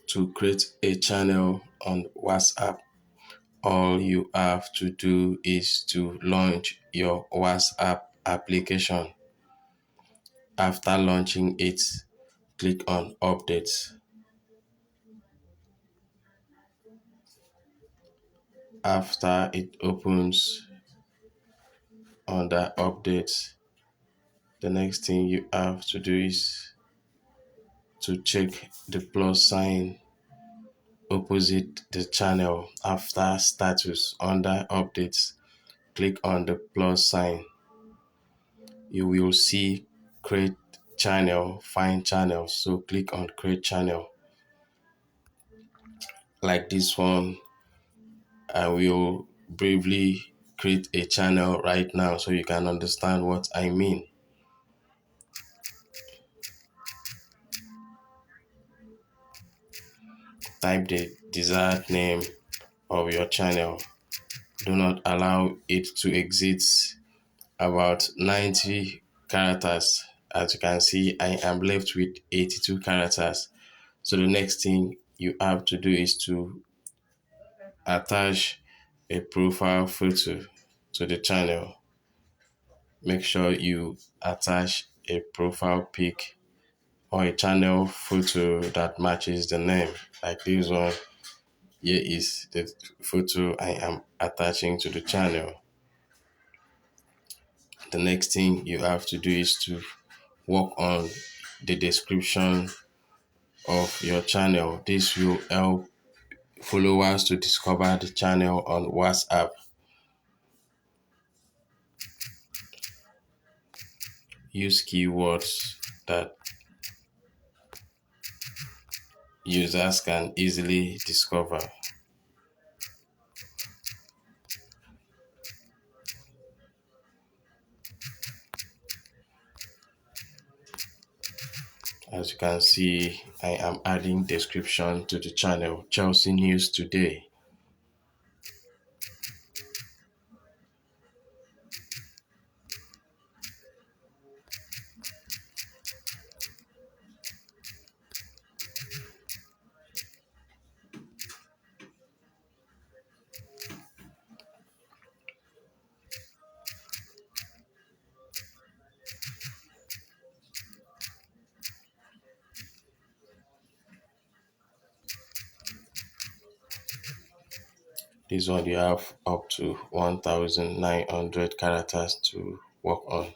To create a channel on WhatsApp, all you have to do is to launch your WhatsApp application. After launching it, click on Updates. After it opens under Updates, the next thing you have to do is to check the plus sign opposite the channel. After Status under Updates, click on the plus sign. You will see Create Channel, Find Channel. So click on Create Channel. Like this one, I will briefly create a channel right now so you can understand what I mean. Type the desired name of your channel. Do not allow it to exceed about 90 characters. As you can see, I am left with 82 characters. So the next thing you have to do is to attach a profile photo to the channel. Make sure you attach a profile pic or a channel photo that matches the name. Like this one, here is the photo I am attaching to the channel. The next thing you have to do is to work on the description of your channel. This will help followers to discover the channel on WhatsApp. Use keywords that users can easily discover. As you can see, I am adding description to the channel. Chelsea News Today. This one you have up to 1,900 characters to work on.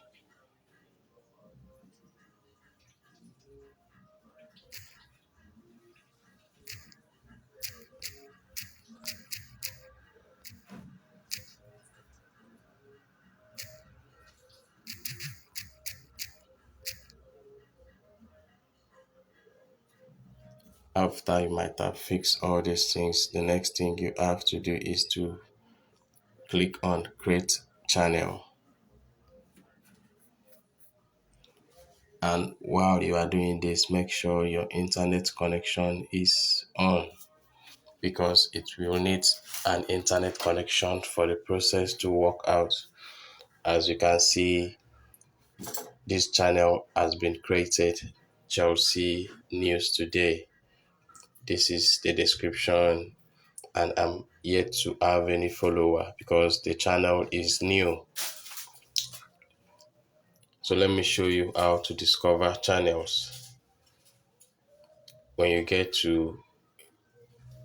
After you might have fixed all these things, the next thing you have to do is to click on Create Channel. And while you are doing this, make sure your internet connection is on, because it will need an internet connection for the process to work out. As you can see, this channel has been created, Chelsea News Today. This is the description, and I'm yet to have any follower because the channel is new. So let me show you how to discover channels. When you get to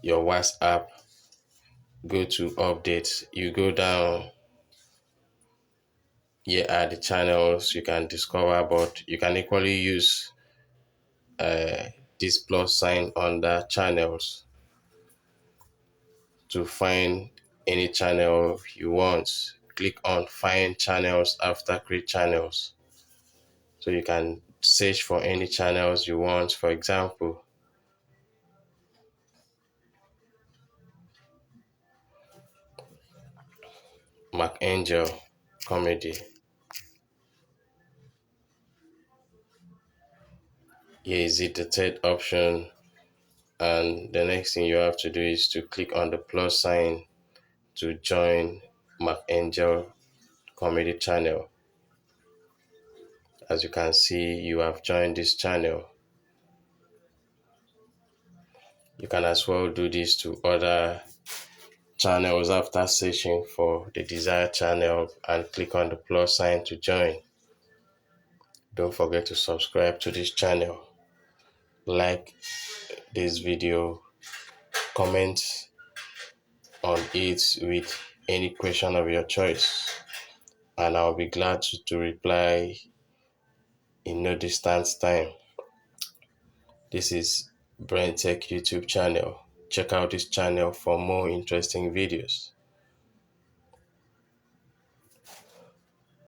your WhatsApp, go to Updates, you go down. Here are the channels you can discover, but you can equally use this plus sign under channels to find any channel you want. Click on Find Channels after Create Channels. So you can search for any channels you want. For example, Mark Angel Comedy. Here is it, the third option. And the next thing you have to do is to click on the plus sign to join Mark Angel Comedy channel. As you can see, you have joined this channel. You can as well do this to other channels after searching for the desired channel and click on the plus sign to join. Don't forget to subscribe to this channel, like this video, comment on it with any question of your choice, and I'll be glad to reply in no distant time. This is Brain Tech YouTube channel. Check out this channel for more interesting videos.